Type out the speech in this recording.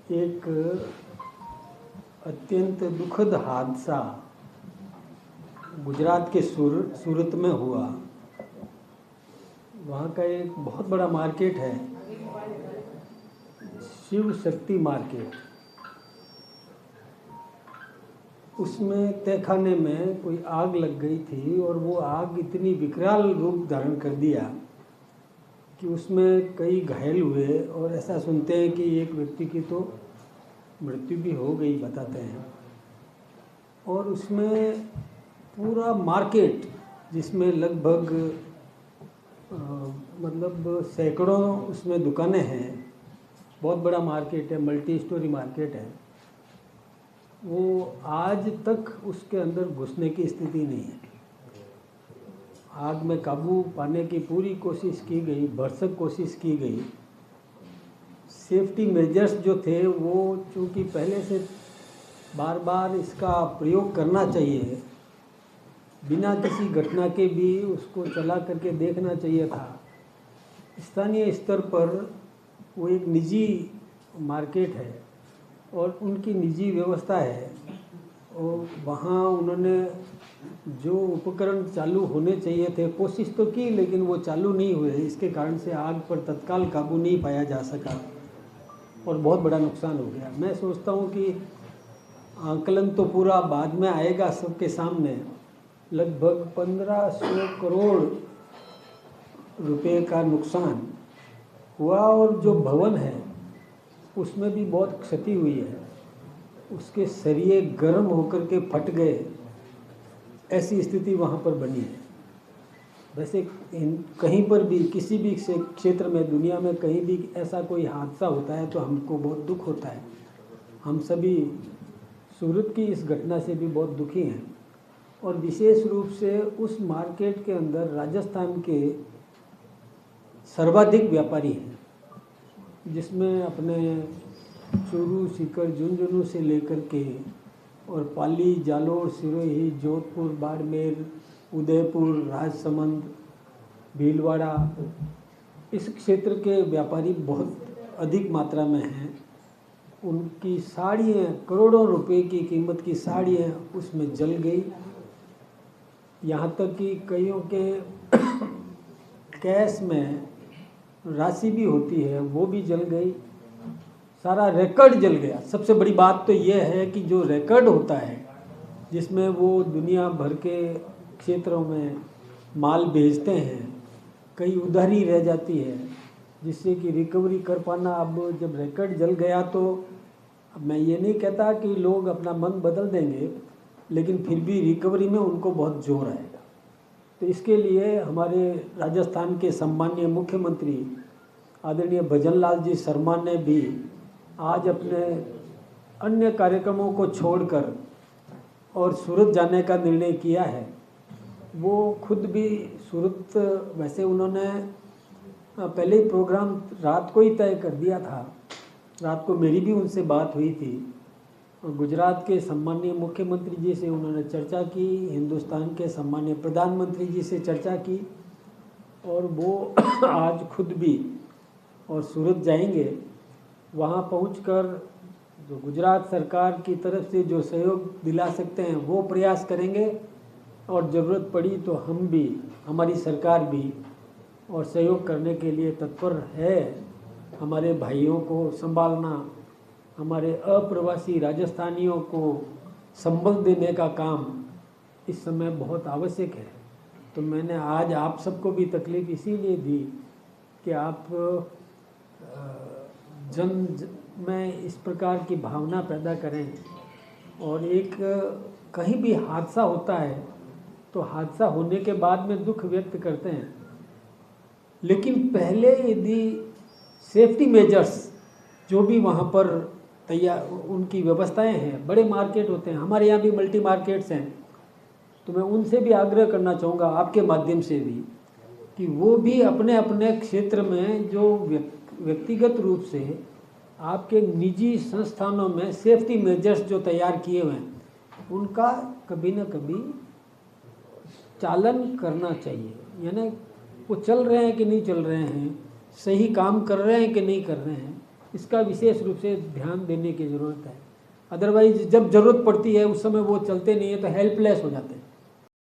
एक अत्यंत दुखद हादसा गुजरात के सूरत में हुआ। वहाँ का एक बहुत बड़ा मार्केट है, शिव शक्ति मार्केट। उसमें तहखाने में कोई आग लग गई थी और वो आग इतनी विकराल रूप धारण कर दिया कि उसमें कई घायल हुए और ऐसा सुनते हैं कि एक व्यक्ति की तो मृत्यु भी हो गई, बताते हैं। और उसमें पूरा मार्केट, जिसमें लगभग मतलब सैकड़ों उसमें दुकानें हैं, बहुत बड़ा मार्केट है, मल्टी स्टोरी मार्केट है, वो आज तक उसके अंदर घुसने की स्थिति नहीं है। आग में काबू पाने की पूरी कोशिश की गई, भरसक कोशिश की गई। सेफ्टी मेजर्स जो थे वो चूँकि पहले से बार बार इसका प्रयोग करना चाहिए, बिना किसी घटना के भी उसको चला करके देखना चाहिए था। स्थानीय स्तर पर वो एक निजी मार्केट है और उनकी निजी व्यवस्था है, और वहाँ उन्होंने जो उपकरण चालू होने चाहिए थे कोशिश तो की, लेकिन वो चालू नहीं हुए। इसके कारण से आग पर तत्काल काबू नहीं पाया जा सका और बहुत बड़ा नुकसान हो गया। मैं सोचता हूँ कि आंकलन तो पूरा बाद में आएगा सबके सामने, लगभग 1500 करोड़ रुपए का नुकसान हुआ। और जो भवन है उसमें भी बहुत क्षति हुई है, उसके सरिये गर्म होकर के फट गए, ऐसी स्थिति वहाँ पर बनी है। वैसे कहीं पर भी किसी भी क्षेत्र में दुनिया में कहीं भी ऐसा कोई हादसा होता है तो हमको बहुत दुख होता है। हम सभी सूरत की इस घटना से भी बहुत दुखी हैं, और विशेष रूप से उस मार्केट के अंदर राजस्थान के सर्वाधिक व्यापारी हैं, जिसमें अपने चूरू, सीकर, झुंझुनू से लेकर के और पाली, जालोर, सिरोही, जोधपुर, बाड़मेर, उदयपुर, राजसमंद, भीलवाड़ा, इस क्षेत्र के व्यापारी बहुत अधिक मात्रा में हैं। उनकी साड़ियाँ, करोड़ों रुपए की कीमत की साड़ियाँ उसमें जल गई। यहाँ तक कि कईयों के कैश में राशि भी होती है वो भी जल गई, सारा रिकॉर्ड जल गया। सबसे बड़ी बात तो ये है कि जो रिकॉर्ड होता है, जिसमें वो दुनिया भर के क्षेत्रों में माल भेजते हैं, कई उधारी रह जाती है, जिससे कि रिकवरी कर पाना। अब जब रिकॉर्ड जल गया तो अब मैं ये नहीं कहता कि लोग अपना मन बदल देंगे, लेकिन फिर भी रिकवरी में उनको बहुत जोर आएगा। तो इसके लिए हमारे राजस्थान के सम्माननीय मुख्यमंत्री आदरणीय भजन लाल जी शर्मा ने भी आज अपने अन्य कार्यक्रमों को छोड़कर और सूरत जाने का निर्णय किया है। वो खुद भी सूरत, वैसे उन्होंने पहले ही प्रोग्राम रात को ही तय कर दिया था। रात को मेरी भी उनसे बात हुई थी और गुजरात के सम्माननीय मुख्यमंत्री जी से उन्होंने चर्चा की, हिंदुस्तान के सम्माननीय प्रधानमंत्री जी से चर्चा की, और वो आज खुद भी और सूरत जाएंगे। वहाँ पहुंचकर जो गुजरात सरकार की तरफ से जो सहयोग दिला सकते हैं वो प्रयास करेंगे, और ज़रूरत पड़ी तो हम भी, हमारी सरकार भी और सहयोग करने के लिए तत्पर है। हमारे भाइयों को संभालना, हमारे अप्रवासी राजस्थानियों को संबल देने का काम इस समय बहुत आवश्यक है। तो मैंने आज आप सबको भी तकलीफ़ इसीलिए दी कि आप जन में इस प्रकार की भावना पैदा करें। और एक कहीं भी हादसा होता है तो हादसा होने के बाद में दुख व्यक्त करते हैं, लेकिन पहले यदि सेफ्टी मेजर्स जो भी वहाँ पर तैयार, उनकी व्यवस्थाएं हैं, बड़े मार्केट होते हैं, हमारे यहाँ भी मल्टी मार्केट्स हैं, तो मैं उनसे भी आग्रह करना चाहूँगा आपके माध्यम से भी कि वो भी अपने अपने क्षेत्र में जो व्यक्तिगत रूप से आपके निजी संस्थानों में सेफ्टी मेजर्स जो तैयार किए हुए हैं उनका कभी न कभी चालन करना चाहिए। यानी वो चल रहे हैं कि नहीं चल रहे हैं, सही काम कर रहे हैं कि नहीं कर रहे हैं, इसका विशेष रूप से ध्यान देने की ज़रूरत है। अदरवाइज जब ज़रूरत पड़ती है उस समय वो चलते नहीं है तो हेल्पलेस हो जाते हैं।